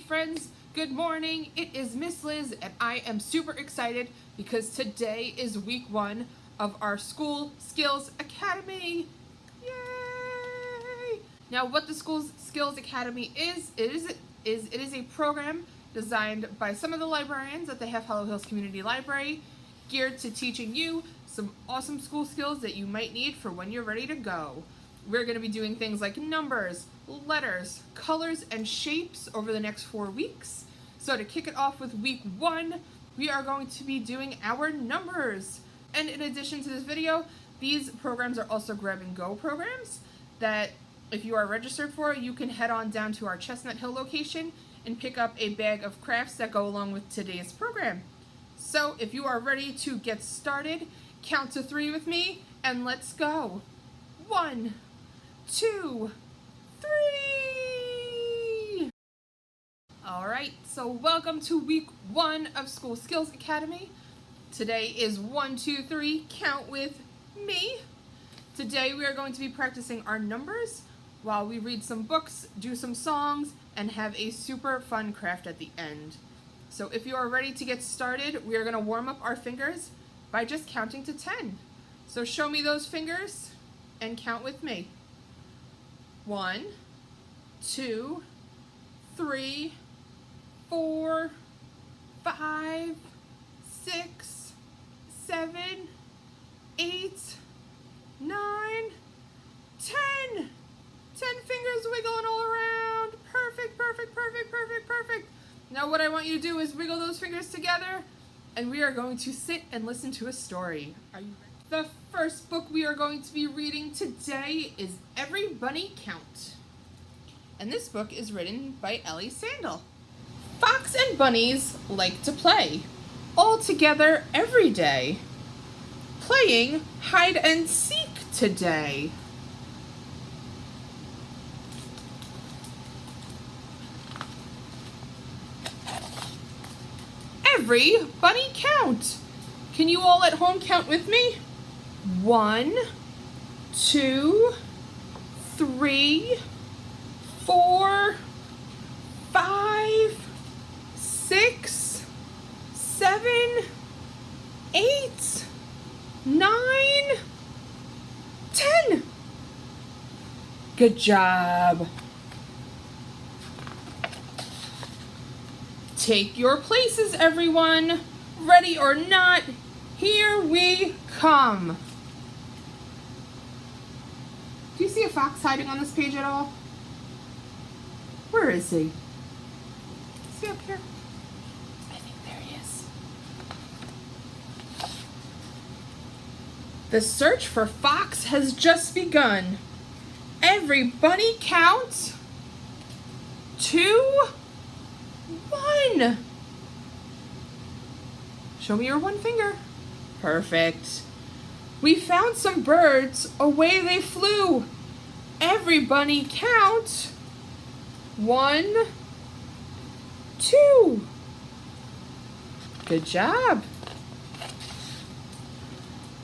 friends, good morning. It is Miss Liz and I am super excited because today is week 1 of our School Skills Academy. Yay! Now what the School Skills Academy is, it is a program designed by some of the librarians at the Half Hollow Hills Community Library, geared to teaching you some awesome school skills that you might need for when you're ready to go. We're going to be doing things like numbers, letters, colors, and shapes over the next 4 weeks. So to kick it off with week 1, we are going to be doing our numbers. And in addition to this video, these programs are also grab and go programs that if you are registered for, you can head on down to our Chestnut Hill location and pick up a bag of crafts that go along with today's program. So if you are ready to get started, count to 3 with me and let's go. 1, 2, 3. All right, so welcome to week 1 of School Skills Academy. Today is 1, 2, 3, count with me. Today we are going to be practicing our numbers while we read some books, do some songs, and have a super fun craft at the end. So if you are ready to get started, we are going to warm up our fingers by just counting to 10. So show me those fingers and count with me. 1, 2, 3, 4, 5, 6, 7, 8, 9, 10. 10 fingers wiggling all around. Perfect, perfect, perfect, perfect, perfect. Now what I want you to do is wiggle those fingers together and we are going to sit and listen to a story. Are you ready? The first book we are going to be reading today is Every Bunny Count. And this book is written by Ellie Sandel. Fox and bunnies like to play, all together every day. Playing hide and seek today. Every bunny count. Can you all at home count with me? 1, 2, 3, 4, 5, 6, 7, 8, 9, 10. Good job. Take your places, everyone. Ready or not, here we come. Do you see a fox hiding on this page at all? Where is he? Is he up here? I think there he is. The search for Fox has just begun. Every bunny count. 2, 1. Show me your one finger. Perfect. We found some birds. Away they flew. Every bunny count. 1, 2. Good job.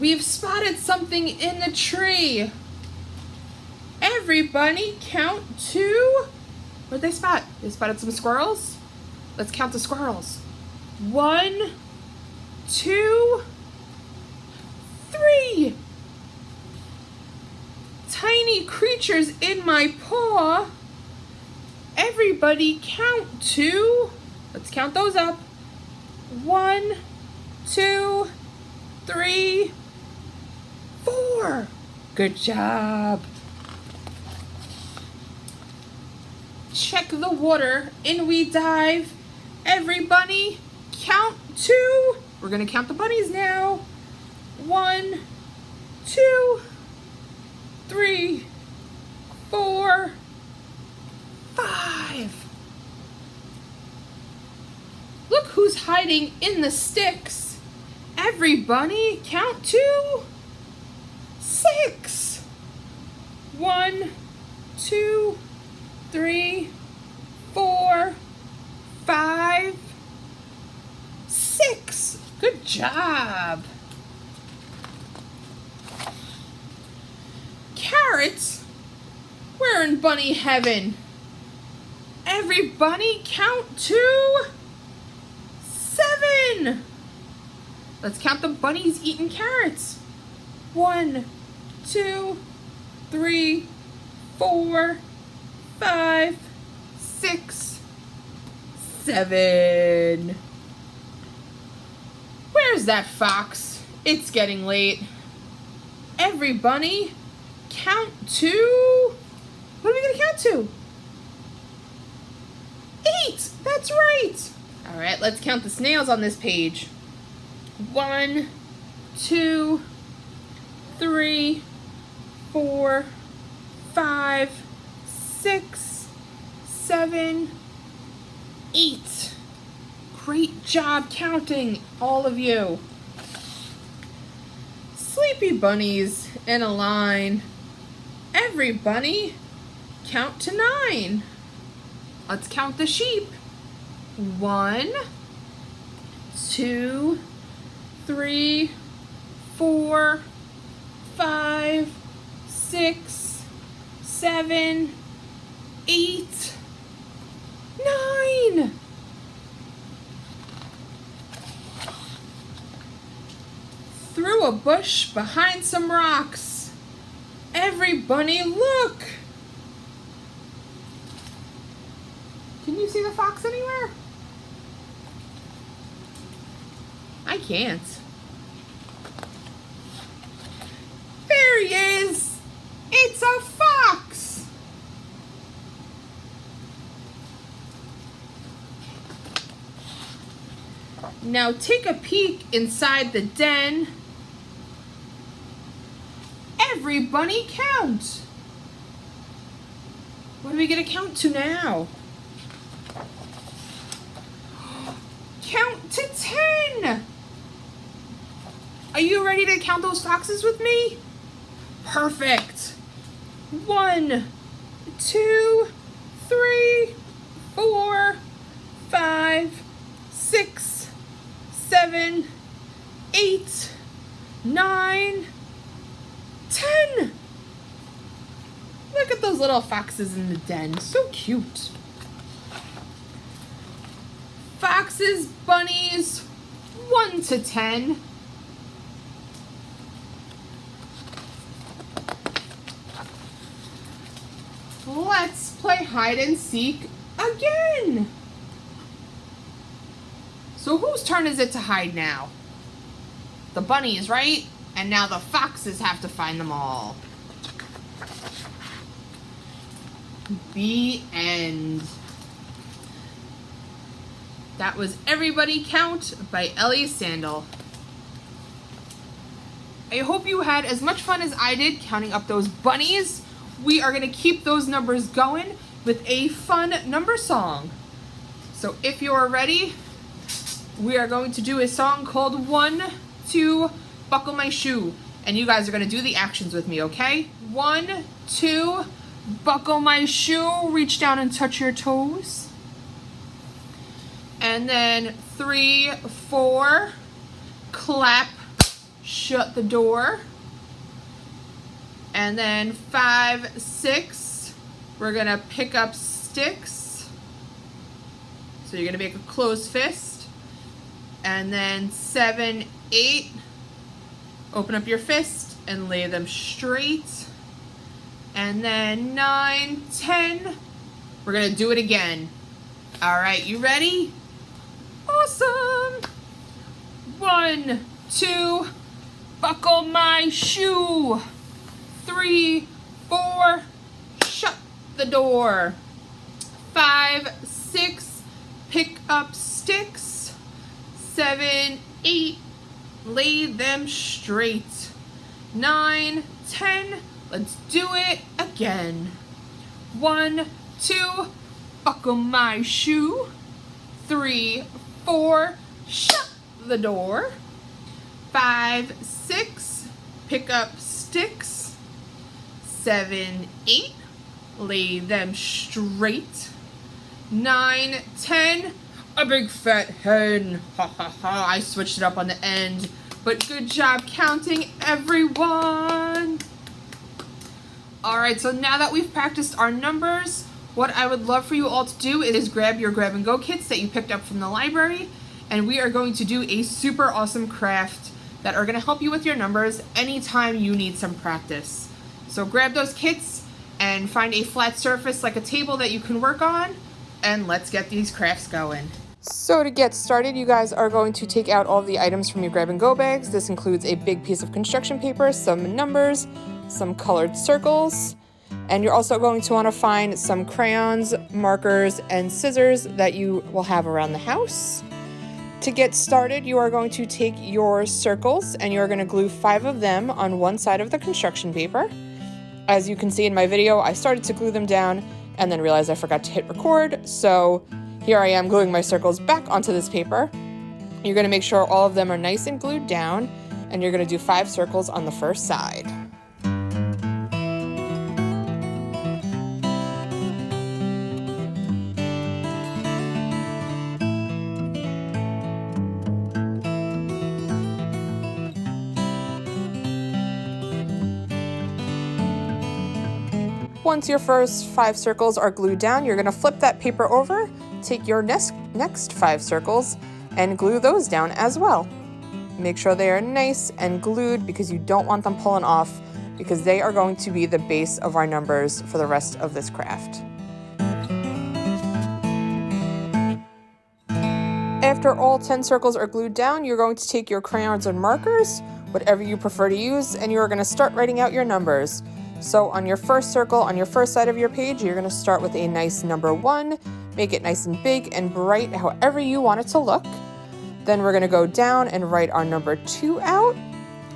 We've spotted something in the tree. Every bunny count 2. What did they spot? They spotted some squirrels. Let's count the squirrels. 1, 2, 3. Tiny creatures in my paw. Everybody count 2. Let's count those up. 1, 2, 3, 4. Good job. Check the water, in we dive. Every bunny count 2. We're gonna count the bunnies now. 1, 2, 3, 4, 5. Look who's hiding in the sticks. Every bunny count 2. 6. 1, 2, 3, 4, 5, 6. Good job. Carrots? We're in bunny heaven. Everybody count to 7. Let's count the bunnies eating carrots. 1, 2, 3, 4, 5, 6, 7. Where's that fox? It's getting late. Every bunny count to... What are we going to count to? 8. That's right. All right, let's count the snails on this page. 1, 2, 3, 4, 5, 6, 7, 8. Great job counting, all of you. Sleepy bunnies in a line. Every bunny count to 9. Let's count the sheep. 1, 2, 3, 4, 5, 6, 7, 8, 9. Through a bush behind some rocks. Every bunny look. Can you see the fox anywhere? I can't. There he is. It's a fox. Now take a peek inside the den. Every bunny count. What are we going to count to now? Count to 10. Are you ready to count those foxes with me? Perfect. 1, 2, 3, 4, 5, 6, 7, 8, 9, 10. Look at those little foxes in the den. So cute. Foxes, bunnies, 1 to 10. Let's play hide and seek again. So whose turn is it to hide now? The bunnies, right? And now the foxes have to find them all. The end. That was Everybody Count by Ellie Sandel. I hope you had as much fun as I did counting up those bunnies. We are going to keep those numbers going with a fun number song. So if you are ready, we are going to do a song called 1, 2, Buckle My Shoe. And you guys are going to do the actions with me, okay? 1, 2, buckle my shoe, reach down and touch your toes. And then 3, 4, clap, shut the door. And then 5, 6, we're gonna pick up sticks. So you're gonna make a closed fist. And then 7, 8, open up your fist and lay them straight. And then 9, 10, we're gonna do it again. All right, you ready? Awesome. 1, 2, buckle my shoe. 3, 4, shut the door. 5, 6, pick up sticks. 7, 8, lay them straight. 9, 10, let's do it again. 1, 2, buckle my shoe. 3, 4, shut the door. 5, 6, pick up sticks. 7, 8, lay them straight. 9, 10, a big fat hen. Ha ha ha, I switched it up on the end. But good job counting, everyone. All right, so now that we've practiced our numbers, What I would love for you all to do is grab your grab and go kits that you picked up from the library, and we are going to do a super awesome craft that are going to help you with your numbers anytime you need some practice. So grab those kits and find a flat surface like a table that you can work on, and let's get these crafts going. So to get started, you guys are going to take out all of the items from your grab and go bags. This includes a big piece of construction paper, some numbers, some colored circles, and you're also going to want to find some crayons, markers, and scissors that you will have around the house. To get started, you are going to take your circles and you're going to glue 5 of them on one side of the construction paper. As you can see in my video, I started to glue them down and then realized I forgot to hit record, so here I am gluing my circles back onto this paper. You're going to make sure all of them are nice and glued down, and you're going to do 5 circles on the first side. Once your first 5 circles are glued down, you're going to flip that paper over, take your next 5 circles, and glue those down as well. Make sure they are nice and glued because you don't want them pulling off, because they are going to be the base of our numbers for the rest of this craft. After all 10 circles are glued down, you're going to take your crayons and markers, whatever you prefer to use, and you're going to start writing out your numbers. So on your first circle, on your first side of your page, you're going to start with a nice number 1, make it nice and big and bright, however you want it to look. Then we're going to go down and write our number 2 out.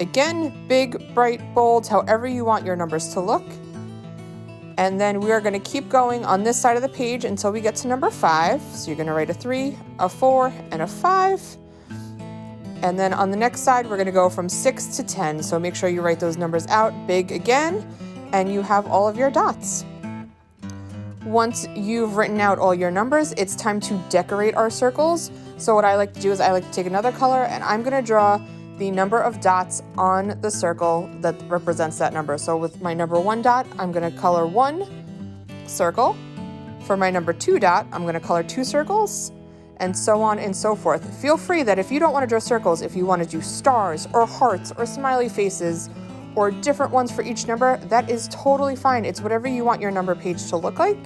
Again, big, bright, bold, however you want your numbers to look. And then we are going to keep going on this side of the page until we get to number 5. So you're going to write a 3, a 4, and a 5. And then on the next side, we're going to go from 6 to 10. So make sure you write those numbers out big again, and you have all of your dots. Once you've written out all your numbers, it's time to decorate our circles. So what I like to do is I like to take another color, and I'm going to draw the number of dots on the circle that represents that number. So with my number 1 dot, I'm going to color 1 circle. For my number 2 dot, I'm going to color 2 circles, and so on and so forth. Feel free that if you don't want to draw circles, if you want to do stars or hearts or smiley faces or different ones for each number, that is totally fine. It's whatever you want your number page to look like.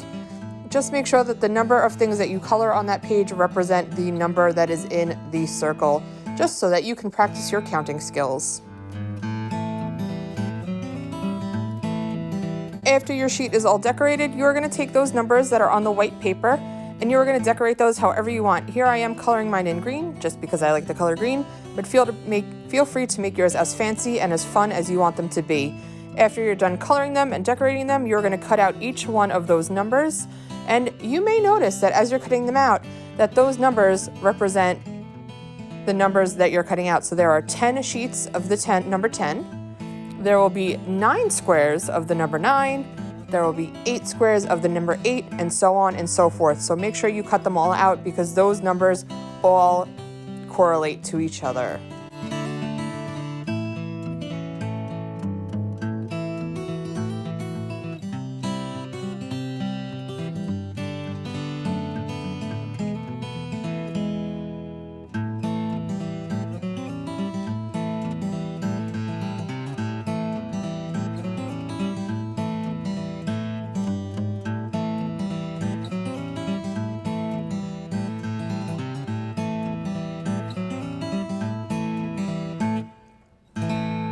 Just make sure that the number of things that you color on that page represent the number that is in the circle, just so that you can practice your counting skills. After your sheet is all decorated, you're going to take those numbers that are on the white paper and you're going to decorate those however you want. Here I am coloring mine in green, just because I like the color green, but feel free to make yours as fancy and as fun as you want them to be. After you're done coloring them and decorating them, you're going to cut out each one of those numbers, and you may notice that as you're cutting them out, that those numbers represent the numbers that you're cutting out. So there are 10 sheets of the number 10. There will be 9 squares of the number 9. There will be 8 squares of the number 8, and so on and so forth. So make sure you cut them all out because those numbers all correlate to each other.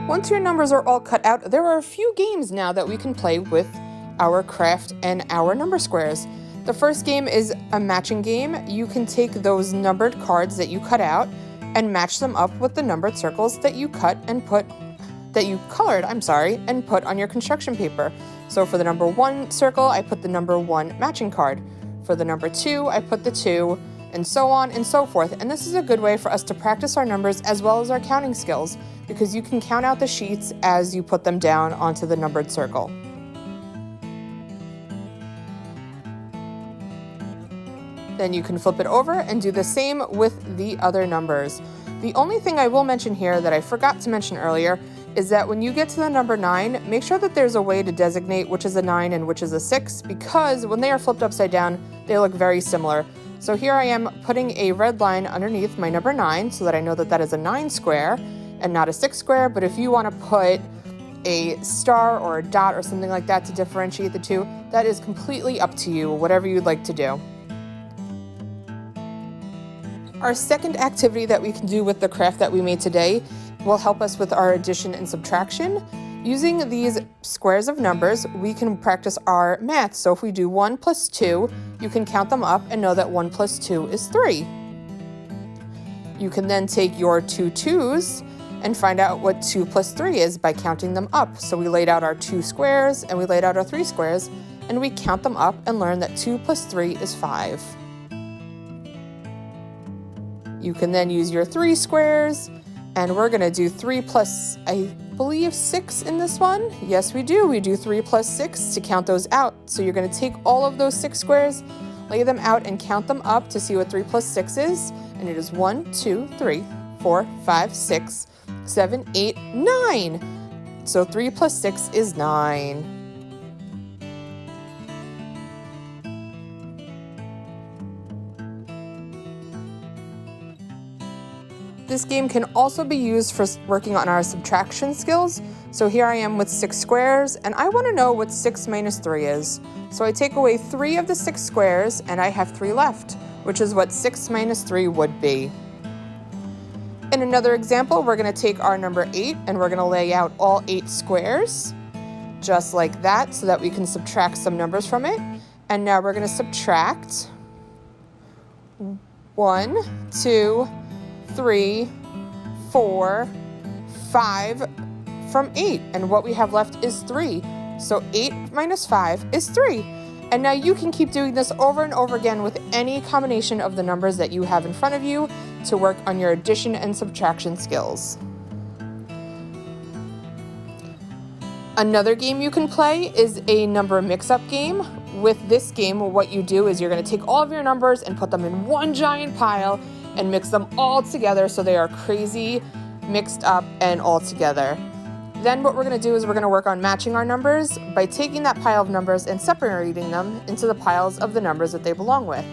Once your numbers are all cut out, there are a few games now that we can play with our craft and our number squares. The first game is a matching game. You can take those numbered cards that you cut out and match them up with the numbered circles that you colored and put on your construction paper. So for the number 1 circle, I put the number 1 matching card. For the number 2, I put the 2, and so on and so forth. And this is a good way for us to practice our numbers as well as our counting skills, because you can count out the sheets as you put them down onto the numbered circle. Then you can flip it over and do the same with the other numbers. The only thing I will mention here that I forgot to mention earlier is that when you get to the number 9, make sure that there's a way to designate which is a 9 and which is a 6, because when they are flipped upside down, they look very similar. So here I am putting a red line underneath my number 9 so that I know that that is a 9 square and not a 6 square. But if you want to put a star or a dot or something like that to differentiate the two, that is completely up to you, whatever you'd like to do. Our second activity that we can do with the craft that we made today will help us with our addition and subtraction. Using these squares of numbers, we can practice our math. So if we do 1 plus 2, you can count them up and know that 1 plus 2 is 3. You can then take your two 2's and find out what 2 plus 3 is by counting them up. So we laid out our 2 squares and we laid out our 3 squares, and we count them up and learn that 2 plus 3 is 5. You can then use your 3 squares, and we're going to do 3 plus, I believe, 6 in this one. Yes, we do. We do 3 plus 6 to count those out. So you're going to take all of those 6 squares, lay them out, and count them up to see what 3 plus 6 is. And it is 1, 2, 3, 4, 5, 6, 7, 8, 9. So 3 plus 6 is 9. This game can also be used for working on our subtraction skills. So here I am with 6 squares, and I want to know what 6 minus 3 is. So I take away 3 of the 6 squares, and I have 3 left, which is what 6 minus 3 would be. In another example, we're going to take our number 8, and we're going to lay out all 8 squares, just like that, so that we can subtract some numbers from it. And now we're going to subtract 1, 2, 3, 4, 5 from 8, and what we have left is 3. So 8 minus 5 is 3. And now you can keep doing this over and over again with any combination of the numbers that you have in front of you to work on your addition and subtraction skills. Another game you can play is a number mix-up game. With this game, what you do is you're going to take all of your numbers and put them in one giant pile and mix them all together so they are crazy, mixed up, and all together. Then what we're going to do is we're going to work on matching our numbers by taking that pile of numbers and separating them into the piles of the numbers that they belong with.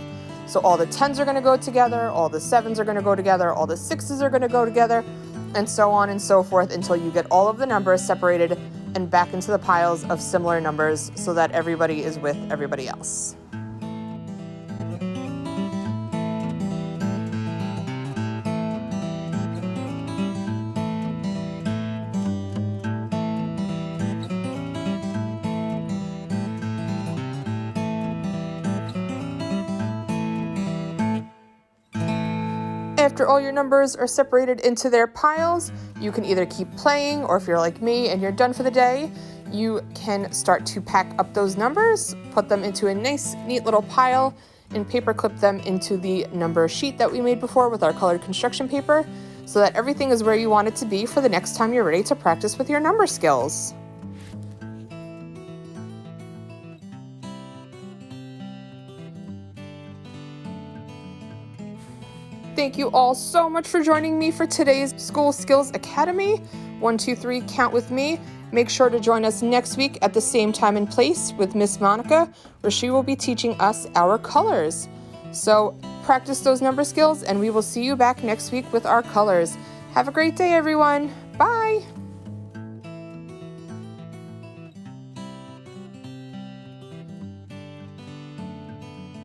So all the 10s are going to go together, all the 7s are going to go together, all the 6s are going to go together, and so on and so forth until you get all of the numbers separated and back into the piles of similar numbers so that everybody is with everybody else. After all your numbers are separated into their piles, you can either keep playing, or if you're like me and you're done for the day, you can start to pack up those numbers, put them into a nice, neat little pile, and paper clip them into the number sheet that we made before with our colored construction paper, so that everything is where you want it to be for the next time you're ready to practice with your number skills. Thank you all so much for joining me for today's School Skills Academy. 1, 2, 3, count with me. Make sure to join us next week at the same time and place with Miss Monica, where she will be teaching us our colors. So practice those number skills, and we will see you back next week with our colors. Have a great day, everyone. Bye.